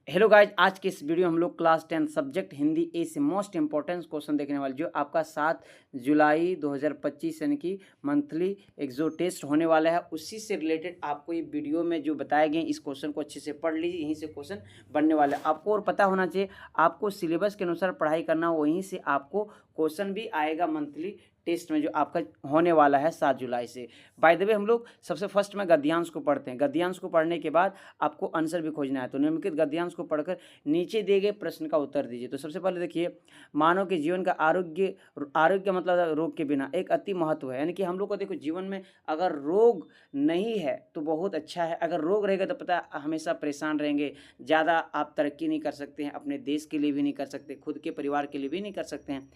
Hello guys, आज के इस वीडियो हम लोग क्लास 10 सब्जेक्ट हिंदी ए से मोस्ट इंपॉर्टेंट क्वेश्चन देखने वाले, जो आपका 7 जुलाई 2025 यानी कि मंथली एक जो टेस्ट होने वाला है उसी से रिलेटेड आपको ये वीडियो में जो बताए गए इस क्वेश्चन को अच्छे से पढ़ लीजिए। यहीं से क्वेश्चन बनने वाला है। आपको और पता होना चाहिए, आपको सिलेबस के अनुसार पढ़ाई करना, वहीं से आपको क्वेश्चन भी आएगा मंथली टेस्ट में जो आपका होने वाला है 7 जुलाई से। बाय द वे, हम लोग सबसे फर्स्ट में गद्यांश को पढ़ते हैं। गद्यांश को पढ़ने के बाद आपको आंसर भी खोजना है, तो निम्नलिखित गद्यांश को पढ़कर नीचे दिए गए प्रश्न का उत्तर दीजिए। तो सबसे पहले देखिए, मानव के जीवन का आरोग्य आरोग्य मतलब रोग के बिना एक अति महत्व है। यानी कि हम लोग को देखो, जीवन में अगर रोग नहीं है तो बहुत अच्छा है, अगर रोग रहेगा तो पता है हमेशा परेशान रहेंगे, ज़्यादा आप तरक्की नहीं कर सकते हैं, अपने देश के लिए भी नहीं कर सकते, खुद के परिवार के लिए भी नहीं कर सकते हैं।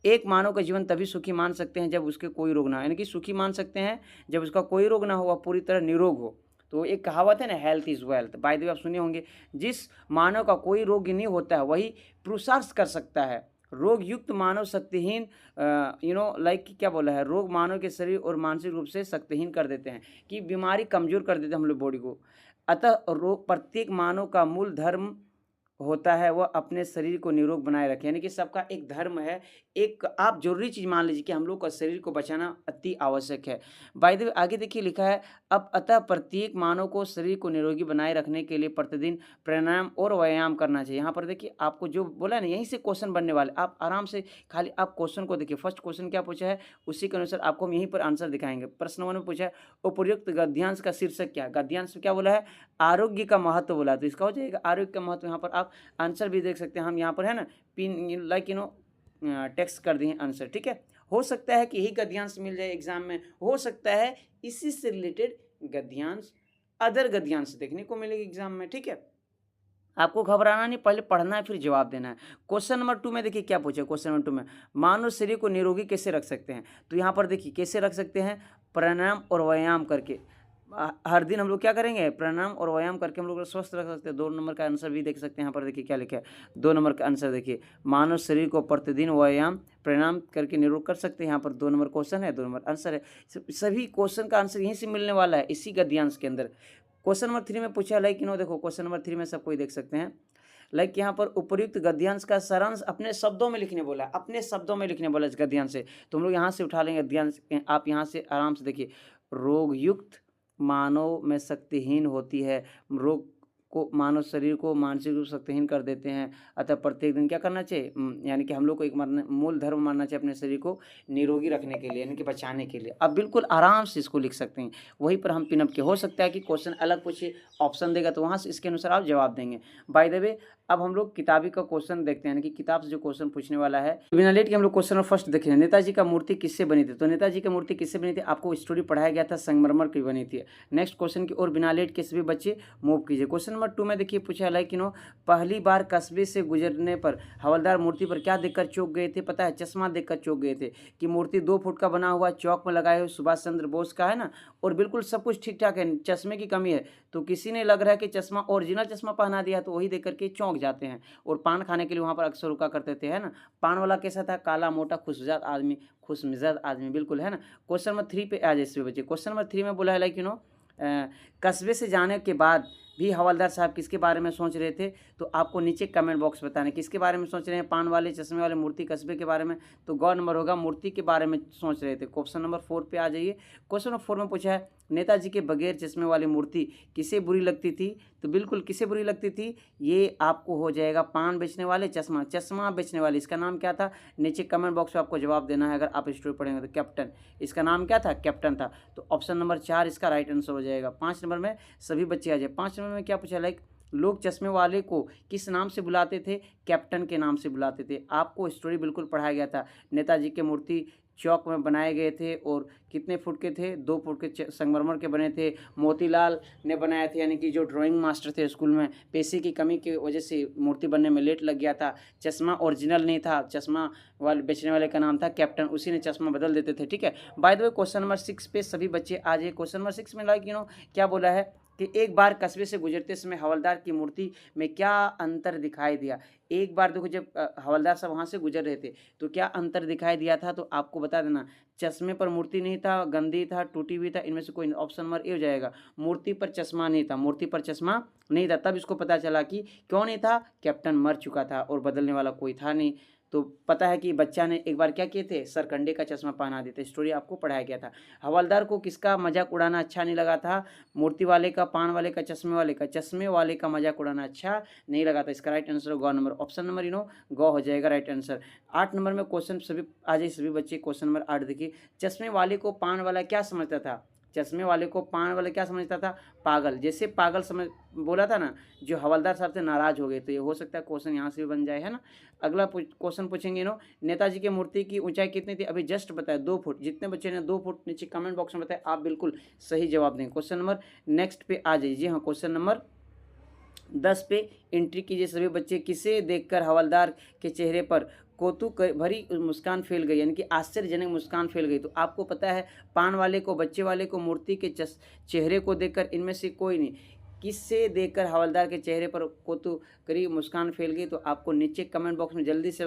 एक मानव का जीवन तभी सुखी मान सकते हैं जब उसके कोई रोग ना हो। यानी कि सुखी मान सकते हैं जब उसका कोई रोग ना हो, वह पूरी तरह निरोग हो। तो एक कहावत है ना, health is wealth. By the way, आप सुने होंगे, जिस मानव का कोई रोग नहीं होता है वही पुरुषार्थ कर सकता है। रोग युक्त मानव शक्तिहीन, लाइक क्या बोला है, रोग मानव के शरीर और मानसिक रूप से शक्तिहीन कर देते हैं, कि बीमारी कमजोर कर देते हैं हम लोग बॉडी को। अतः रोग प्रत्येक मानव का मूल धर्म होता है वह अपने शरीर को निरोग बनाए रखे। यानी कि सबका एक धर्म है, एक आप जरूरी चीज़ मान लीजिए कि हम लोग का शरीर को बचाना अति आवश्यक है। बाय द वे, आगे देखिए लिखा है, अब अतः प्रत्येक मानव को शरीर को निरोगी बनाए रखने के लिए प्रतिदिन प्राणायाम और व्यायाम करना चाहिए। यहाँ पर देखिए आपको जो बोला है ना, यहीं से क्वेश्चन बनने वाले, आप आराम से खाली आप क्वेश्चन को देखिए। फर्स्ट क्वेश्चन क्या पूछा है, उसी के अनुसार आपको हम यहीं पर आंसर दिखाएंगे। प्रश्न 1 में पूछा है, उपर्युक्त गद्यांश का शीर्षक क्या है। गद्यांश में क्या बोला है, आरोग्य का महत्व बोला है, तो इसका हो जाएगा आरोग्य का महत्व। यहाँ पर आप आंसर भी देख सकते हैं, हम यहाँ पर है ना पिन लाइक टेक्स्ट कर दिए आंसर। ठीक है, हो सकता है कि यही गद्यांश मिल जाए एग्जाम में, हो सकता है इसी से रिलेटेड गद्यांश, अदर गद्यांश देखने को मिलेगी एग्जाम में। ठीक है, आपको घबराना नहीं, पहले पढ़ना है फिर जवाब देना है। क्वेश्चन नंबर 2 में देखिए क्या पूछे। क्वेश्चन नंबर 2 में, मानव शरीर को निरोगी कैसे रख सकते हैं। तो यहाँ पर देखिए कैसे रख सकते हैं, प्राणायाम और व्यायाम करके। हर दिन हम लोग क्या करेंगे, प्राणायाम और व्यायाम करके हम लोग स्वस्थ रख सकते हैं। 2 नंबर का आंसर भी देख सकते हैं। यहाँ पर देखिए क्या लिखा है, 2 नंबर का आंसर देखिए, मानव शरीर को प्रतिदिन व्यायाम प्राणायाम करके निरोग कर सकते हैं। यहाँ पर 2 नंबर क्वेश्चन है, 2 नंबर आंसर है। सभी क्वेश्चन का आंसर यहीं से मिलने वाला है, इसी गद्यांश के अंदर। क्वेश्चन नंबर 3 में पूछा, लाइक देखो क्वेश्चन नंबर 3 में सब कोई देख सकते हैं, लाइक यहाँ पर उपयुक्त गद्यांश का सारांश अपने शब्दों में लिखने बोला है, अपने शब्दों में लिखने बोला इस गद्यांश से। तो हम लोग यहाँ से उठा लेंगे गद्यांश, आप यहाँ से आराम से देखिए, रोग युक्त मानव में शक्तिहीन होती है, रोग को मानव शरीर को मानसिक रूप से शक्तिहीन कर देते हैं। अतः प्रत्येक दिन क्या करना चाहिए, यानी कि हम लोग को एक मूल धर्म मानना चाहिए अपने शरीर को निरोगी रखने के लिए, यानी कि बचाने के लिए। अब बिल्कुल आराम से इसको लिख सकते हैं, वहीं पर हम पिनअप के। हो सकता है कि क्वेश्चन अलग पूछे, ऑप्शन देगा तो वहाँ से इसके अनुसार आप जवाब देंगे। बाय द वे, अब हम लोग किताबी का क्वेश्चन देखते हैं, यानी कि किताब से जो क्वेश्चन पूछने वाला है। बिना लेट के हम लोग क्वेश्चन नंबर फर्स्ट देखें, नेताजी का मूर्ति किससे बनी थी। तो नेताजी की मूर्ति किससे बनी थी, आपको स्टोरी पढ़ाया गया था, संगमरमर की बनी थी। नेक्स्ट क्वेश्चन की ओर बिना लेट के सभी बच्चे मूव कीजिए। क्वेश्चन नंबर 2 में देखिए पूछा, लाइक पहली बार कस्बे से गुजरने पर हवलदार मूर्ति पर क्या देखकर चौंक गए थे। पता है, चश्मा देखकर चौंक गए थे, कि मूर्ति 2 फुट का बना हुआ, चौक में लगाए हुए सुभाष चंद्र बोस का है ना, और बिल्कुल सब कुछ ठीक ठाक है, चश्मे की कमी है। तो किसी ने लग रहा है कि चश्मा, ओरिजिनल चश्मा पहना दिया, तो वही देख करके चौंक जाते हैं। और पान खाने के लिए वहाँ पर अक्सर रुका करते थे, है ना। पान वाला कैसा था, काला मोटा खुशमिजाज आदमी, खुशमिजाज आदमी, बिल्कुल, है ना। क्वेश्चन नंबर 3 पे आ जाए इसमें बच्चे। क्वेश्चन नंबर 3 में बोला है, लाइक कस्बे से जाने के बाद भी हवलदार साहब किसके बारे में सोच रहे थे। तो आपको नीचे कमेंट बॉक्स बताना किसके बारे में सोच रहे हैं, पान वाले, चश्मे वाले, मूर्ति, कस्बे के बारे में। तो गौ नंबर होगा, मूर्ति के बारे में सोच रहे थे। क्वेश्चन नंबर 4 पे आ जाइए। क्वेश्चन नंबर 4 में पूछा है, नेताजी के बगैर चश्मे वाली मूर्ति किसे बुरी लगती थी। तो बिल्कुल किसे बुरी लगती थी, ये आपको हो जाएगा पान बेचने वाले, चश्मा बेचने वाले। इसका नाम क्या था, नीचे कमेंट बॉक्स में आपको जवाब देना है। अगर आप स्टोरी पढ़ेंगे तो कैप्टन, इसका नाम क्या था, कैप्टन था। तो ऑप्शन नंबर 4 इसका राइट आंसर हो जाएगा। 5 नंबर में सभी बच्चे आ जाए। 5 नंबर में क्या पूछा, लाइक लोग चश्मे वाले को किस नाम से बुलाते थे, कैप्टन के नाम से बुलाते थे। आपको स्टोरी बिल्कुल पढ़ाया गया था। नेताजी के मूर्ति चौक में बनाए गए थे, और कितने फुट के थे, 2 फुट के संगमरमर के बने थे। मोतीलाल ने बनाए थे, यानी कि जो ड्राइंग मास्टर थे स्कूल में, पैसे की कमी की वजह से मूर्ति बनने में लेट लग गया था। चश्मा ओरिजिनल नहीं था, चश्मा वाले बेचने वाले का नाम था कैप्टन, उसी ने चश्मा बदल देते थे। ठीक है, by the way question number 6 पे सभी बच्चे आ जाए। क्वेश्चन नंबर 6 में लाइक क्या बोला है, कि एक बार कस्बे से गुजरते समय हवलदार की मूर्ति में क्या अंतर दिखाई दिया। एक बार देखो, जब हवलदार साहब वहाँ से गुजर रहे थे तो क्या अंतर दिखाई दिया था, तो आपको बता देना, चश्मे पर मूर्ति नहीं था, गंदी था, टूटी हुई था, इनमें से कोई ऑप्शन नंबर ए हो जाएगा। मूर्ति पर चश्मा नहीं था, मूर्ति पर चश्मा नहीं था। तब इसको पता चला कि क्यों नहीं था, कैप्टन मर चुका था और बदलने वाला कोई था नहीं। तो पता है कि बच्चा ने एक बार क्या किए थे, सरकंडे का चश्मा पहना दिए थे। स्टोरी आपको पढ़ाया गया था। हवलदार को किसका मजाक उड़ाना अच्छा नहीं लगा था, मूर्ति वाले का, पान वाले का, चश्मे वाले का। चश्मे वाले का मजाक उड़ाना अच्छा नहीं लगा था। इसका राइट आंसर गौ नंबर, ऑप्शन नंबर गौ हो जाएगा राइट आंसर। 8 नंबर में क्वेश्चन सभी आ जाए सभी बच्चे। क्वेश्चन नंबर 8 देखिए, चश्मे वाले को पान वाला क्या समझता था, चश्मे वाले को पान वाला क्या समझता था, पागल। जैसे पागल समझ बोला था ना, जो हवलदार साहब से नाराज हो गए। तो ये हो सकता है क्वेश्चन यहाँ से भी बन जाए, है ना। अगला क्वेश्चन पूछेंगे नेताजी की मूर्ति की ऊंचाई कितनी थी, अभी जस्ट बताया 2 फुट। जितने बच्चे ने 2 फुट नीचे कमेंट बॉक्स में बताया, आप बिल्कुल सही जवाब देंगे। क्वेश्चन नंबर नेक्स्ट पे आ जाइए। हाँ, क्वेश्चन नंबर 10 पे एंट्री कीजिए सभी बच्चे। किसे देखकर हवलदार के चेहरे पर कौतुक भरी मुस्कान फैल गई, यानी कि आश्चर्यजनक मुस्कान फैल गई। तो आपको पता है, पान वाले को, बच्चे वाले को, मूर्ति के चेहरे को देखकर इनमें से कोई नहीं, किससे देखकर हवलदार के चेहरे पर कौतुकरी मुस्कान फैल गई। तो आपको नीचे कमेंट बॉक्स में जल्दी से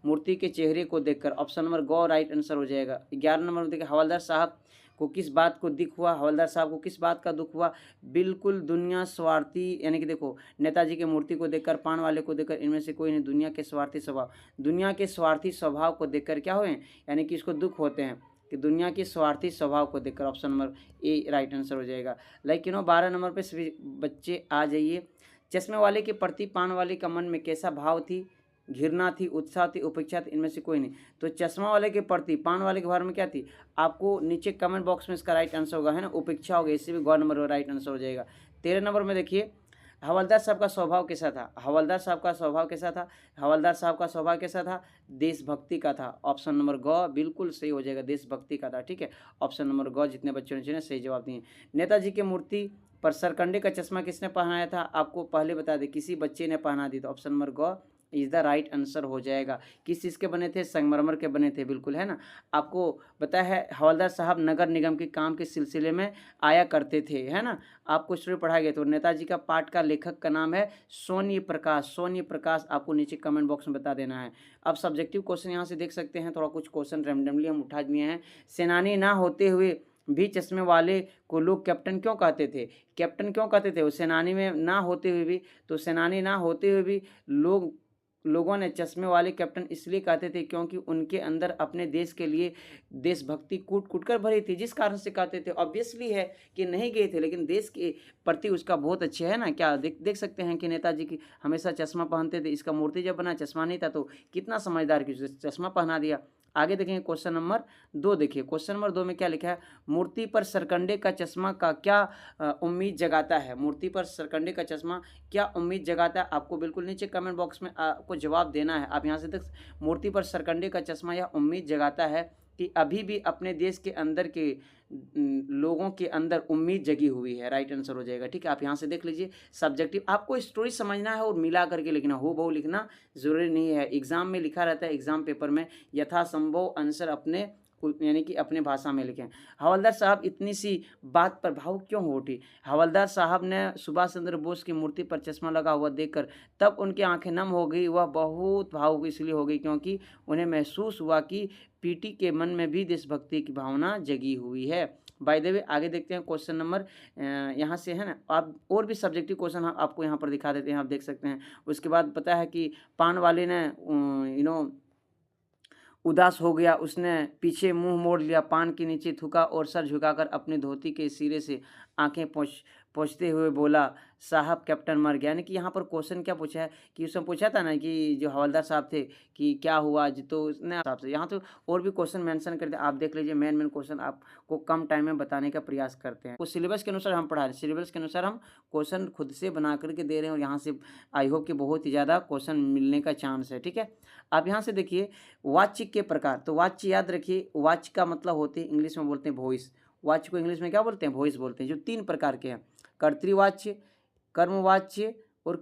मूर्ति के चेहरे को देखकर, ऑप्शन नंबर गौ राइट आंसर हो जाएगा। 11 नंबर में देखिए, हवलदार साहब को किस बात को दुख हुआ, हवलदार साहब को किस बात का दुख हुआ, बिल्कुल दुनिया स्वार्थी, यानी कि देखो, नेताजी की मूर्ति को देखकर, पान वाले को देखकर, इनमें से कोई नहीं, दुनिया के स्वार्थी स्वभाव, दुनिया के स्वार्थी स्वभाव को देखकर क्या हुए, यानी कि इसको दुख होते हैं कि दुनिया के स्वार्थी स्वभाव को देखकर, option number A right answer हो जाएगा। लाइक 12 नंबर पे सभी बच्चे आ जाइए। चश्मे वाले के प्रति पान वाले का मन में कैसा भाव थी, घृणा थी, उत्साह थी, उपेक्षा थी, इनमें से कोई नहीं। तो चश्मा वाले के प्रति पान वाले के बारे में क्या थी, आपको नीचे कमेंट बॉक्स में इसका राइट आंसर होगा, है ना, उपेक्षा होगी। इससे भी गौ नंबर राइट आंसर हो जाएगा। 13 नंबर में देखिए, हवलदार साहब का स्वभाव कैसा था, हवलदार साहब का स्वभाव कैसा था, हवलदार साहब का स्वभाव कैसा था, देशभक्ति का था। ऑप्शन नंबर गौ बिल्कुल सही हो जाएगा, देशभक्ति का था। ठीक है, ऑप्शन नंबर गौ जितने बच्चों ने सही जवाब दिए। नेताजी की मूर्ति पर सरकंडे का चश्मा किसने पहनाया था, आपको पहले बता दें, किसी बच्चे ने पहना दी। तो ऑप्शन नंबर गौ इज द राइट आंसर हो जाएगा। किस चीज़ के बने थे, संगमरमर के बने थे, बिल्कुल, है ना। आपको पता है, हवलदार साहब नगर निगम के काम के सिलसिले में आया करते थे, है ना। आपको स्टोरी पढ़ाया गया। तो नेताजी का पाठ का लेखक का नाम है सोनी प्रकाश, सोनी प्रकाश। आपको नीचे कमेंट बॉक्स में बता देना है। अब सब्जेक्टिव क्वेश्चन यहाँ से देख सकते हैं, थोड़ा कुछ क्वेश्चन रैंडमली हम उठा दिए हैं। सेनानी ना होते हुए भी चश्मे वाले को लोग कैप्टन क्यों कहते थे, कैप्टन क्यों कहते थे, वो सेनानी में ना होते हुए भी, तो सेनानी ना होते हुए भी लोगों ने चश्मे वाले कैप्टन इसलिए कहते थे क्योंकि उनके अंदर अपने देश के लिए देशभक्ति कूट कूट कर भरी थी। जिस कारण से कहते थे, ऑब्वियसली है कि नहीं गए थे, लेकिन देश के प्रति उसका बहुत अच्छे, है ना। क्या देख सकते हैं कि नेताजी की हमेशा चश्मा पहनते थे। इसका मूर्ति जब बना चश्मा नहीं था, तो कितना समझदार कि चश्मा पहना दिया। आगे देखेंगे क्वेश्चन नंबर 2। देखिए क्वेश्चन नंबर 2 में क्या लिखा है, मूर्ति पर सरकंडे का चश्मा का क्या उम्मीद जगाता है, मूर्ति पर सरकंडे का चश्मा क्या उम्मीद जगाता है। आपको बिल्कुल नीचे कमेंट बॉक्स में आपको जवाब देना है। आप यहाँ से देख, मूर्ति पर सरकंडे का चश्मा यह उम्मीद जगाता है कि अभी भी अपने देश के अंदर के लोगों के अंदर उम्मीद जगी हुई है। राइट आंसर हो जाएगा। ठीक है, आप यहाँ से देख लीजिए। सब्जेक्टिव आपको स्टोरी समझना है और मिला करके लिखना, हो बहु लिखना जरूरी नहीं है। एग्जाम में लिखा रहता है, एग्जाम पेपर में यथासंभव आंसर अपने यानी कि अपने भाषा में लिखें। हवलदार साहब इतनी सी बात पर भावुक क्यों हो उठी, हवलदार साहब ने सुभाष चंद्र बोस की मूर्ति पर चश्मा लगा हुआ देखकर तब उनकी आंखें नम हो गई। वह बहुत भावुक इसलिए हो गई क्योंकि उन्हें महसूस हुआ कि पीटी के मन में भी देशभक्ति की भावना जगी हुई है। बाय द वे आगे देखते हैं क्वेश्चन नंबर यहाँ से, है ना। आप और भी सब्जेक्टिव क्वेश्चन आपको यहाँ पर दिखा देते हैं, आप देख सकते हैं। उसके बाद पता है कि पान वाले ने उदास हो गया, उसने पीछे मुंह मोड़ लिया, पान के नीचे थूका और सर झुकाकर अपनी धोती के सिरे से आंखें पोंछते हुए बोला, साहब कैप्टन मर गया। यानी कि यहाँ पर क्वेश्चन क्या पूछा है कि उसने पूछा था ना कि जो हवलदार साहब थे कि क्या हुआ, तो उसने हिसाब से यहाँ तो और भी क्वेश्चन मेंशन कर दिया। आप देख लीजिए, मेन क्वेश्चन आपको कम टाइम में बताने का प्रयास करते हैं। उस सिलेबस के अनुसार हम पढ़ा रहे हैं, सिलेबस के अनुसार हम क्वेश्चन खुद से बना करके दे रहे हैं और यहाँ से आई होप कि बहुत ही ज़्यादा क्वेश्चन मिलने का चांस है। ठीक है, आप यहाँ से देखिए वाच्य के प्रकार। तो वाच्य याद रखिए, वाच्य का मतलब होते हैं इंग्लिश में बोलते हैं वॉइस। वाच्य को इंग्लिश में क्या बोलते हैं, वॉइस बोलते हैं, जो 3 प्रकार के हैं, कर्तृवाच्य, कर्मवाच्य और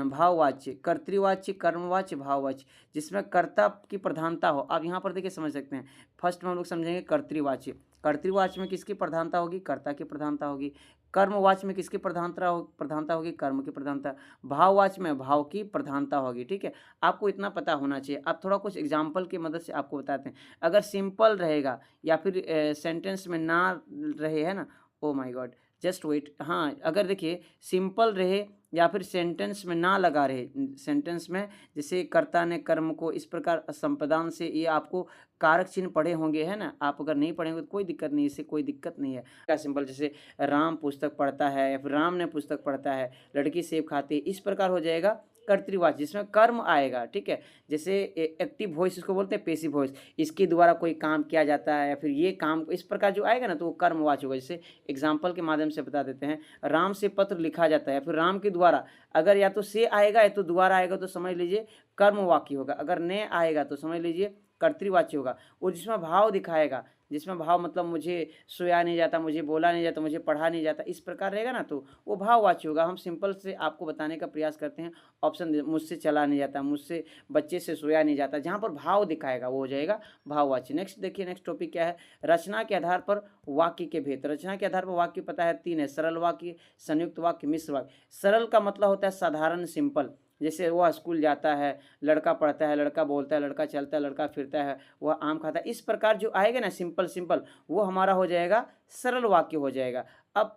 भाववाच्य। कर्तृवाच्य, कर्मवाच्य, भाववाच्य, जिसमें कर्ता की प्रधानता हो। आप यहाँ पर देखिए समझ सकते हैं। फर्स्ट में हम लोग समझेंगे कर्तृवाच्य। कर्तृवाच्य में किसकी प्रधानता होगी, कर्ता की प्रधानता होगी। कर्मवाच्य में किसकी प्रधानता होगी? कर्म की प्रधानता। भाववाच्य में भाव की प्रधानता होगी। ठीक है, आपको इतना पता होना चाहिए। अब थोड़ा कुछ एग्जाम्पल की मदद से आपको बताते हैं। अगर सिंपल रहेगा या फिर सेंटेंस में ना रहे, है ना, oh my god, just wait. हाँ, अगर देखिए सिंपल रहे या फिर सेंटेंस में ना लगा रहे, सेंटेंस में जैसे कर्ता ने कर्म को इस प्रकार संपदान से, ये आपको कारक चिन्ह पढ़े होंगे, है ना। आप अगर नहीं पढ़ेंगे तो कोई दिक्कत नहीं, इससे कोई दिक्कत नहीं है। क्या सिंपल, जैसे राम पुस्तक पढ़ता है या फिर राम ने पुस्तक पढ़ता है, लड़की सेब खाती है, इस प्रकार हो जाएगा कर्तृवाची जिसमें कर्म आएगा। ठीक है, जैसे एक्टिव वॉइस इसको बोलते हैं, पैसिव वॉइस, इसके द्वारा कोई काम किया जाता है या फिर ये काम, इस प्रकार जो आएगा ना तो वो कर्मवाची होगा। जैसे एग्जाम्पल के माध्यम से बता देते हैं, राम से पत्र लिखा जाता है या फिर राम के द्वारा, अगर या तो से आएगा या तो द्वारा आएगा तो समझ लीजिए कर्मवाची होगा, अगर ने आएगा तो समझ लीजिए कर्तृवाची होगा। और जिसमें भाव दिखाएगा, जिसमें भाव मतलब मुझे सोया नहीं जाता, मुझे बोला नहीं जाता, मुझे पढ़ा नहीं जाता, इस प्रकार रहेगा ना तो वो भाववाची होगा। हम सिंपल से आपको बताने का प्रयास करते हैं। ऑप्शन मुझसे चला नहीं जाता, मुझसे बच्चे से सोया नहीं जाता, जहाँ पर भाव दिखाएगा वो हो जाएगा भाववाची। नेक्स्ट देखिए, नेक्स्ट टॉपिक क्या है? रचना के आधार पर वाक्य के भेद। रचना के आधार पर वाक्य पता है 3 है, सरल वाक्य, संयुक्त वाक्य, मिश्र वाक्य। सरल का मतलब होता है साधारण, सिंपल, जैसे वह स्कूल जाता है, लड़का पढ़ता है, लड़का बोलता है, लड़का चलता है, लड़का फिरता है, वह आम खाता है, इस प्रकार जो आएगा ना सिंपल सिंपल, वो हमारा हो जाएगा सरल वाक्य हो जाएगा। अब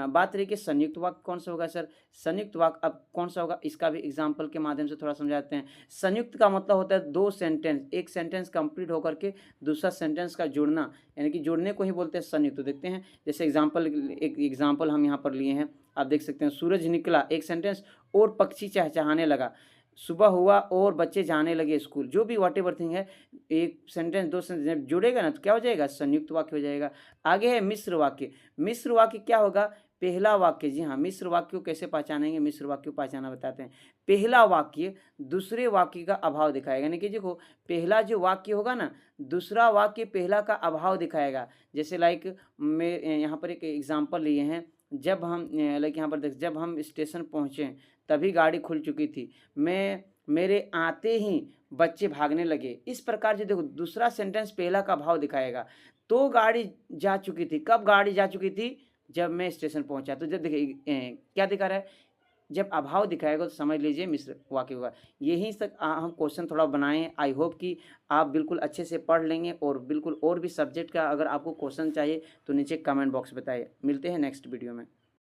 बात रही कि संयुक्त वाक्य कौन सा होगा सर? संयुक्त वाक्य अब कौन सा होगा, इसका भी एग्जाम्पल के माध्यम से थोड़ा समझाते हैं। संयुक्त का मतलब होता है 2 सेंटेंस, एक सेंटेंस कंप्लीट होकर के दूसरा सेंटेंस का जुड़ना, यानी कि जुड़ने को ही बोलते हैं संयुक्त। तो देखते हैं, जैसे एक एग्जाम्पल हम यहाँ पर लिए हैं, आप देख सकते हैं, सूरज निकला, एक सेंटेंस, और पक्षी चहचहाने लगा, सुबह हुआ और बच्चे जाने लगे स्कूल, जो भी वॉट एवर थिंग है, एक सेंटेंस 2 सेंटेंस जब जुड़ेगा ना तो क्या हो जाएगा? संयुक्त वाक्य हो जाएगा। आगे है मिश्र वाक्य। मिश्र वाक्य क्या होगा? पहला वाक्य, जी हाँ, मिश्र वाक्य को कैसे पहचानेंगे? मिश्र वाक्य को पहचाना बताते हैं। पहला वाक्य दूसरे वाक्य का अभाव दिखाएगा, यानी कि देखो पहला जो वाक्य होगा ना, दूसरा वाक्य पहला का अभाव दिखाएगा। जैसे लाइक मैं यहाँ पर एक एग्जाम्पल लिए हैं, जब हम लाइक यहाँ पर देख, जब हम स्टेशन पहुँचे तभी गाड़ी खुल चुकी थी, मेरे आते ही बच्चे भागने लगे, इस प्रकार से देखो दूसरा सेंटेंस पहला का भाव दिखाएगा। तो गाड़ी जा चुकी थी, कब गाड़ी जा चुकी थी? जब मैं स्टेशन पहुंचा। तो जब देखिए क्या दिखा रहा है, जब अभाव दिखाएगा तो समझ लीजिए मिश्र वाक्य होगा। यही तक हम क्वेश्चन थोड़ा बनाएं। आई होप कि आप बिल्कुल अच्छे से पढ़ लेंगे, और बिल्कुल और भी सब्जेक्ट का अगर आपको क्वेश्चन चाहिए तो नीचे कमेंट बॉक्स बताइए। मिलते हैं नेक्स्ट वीडियो में।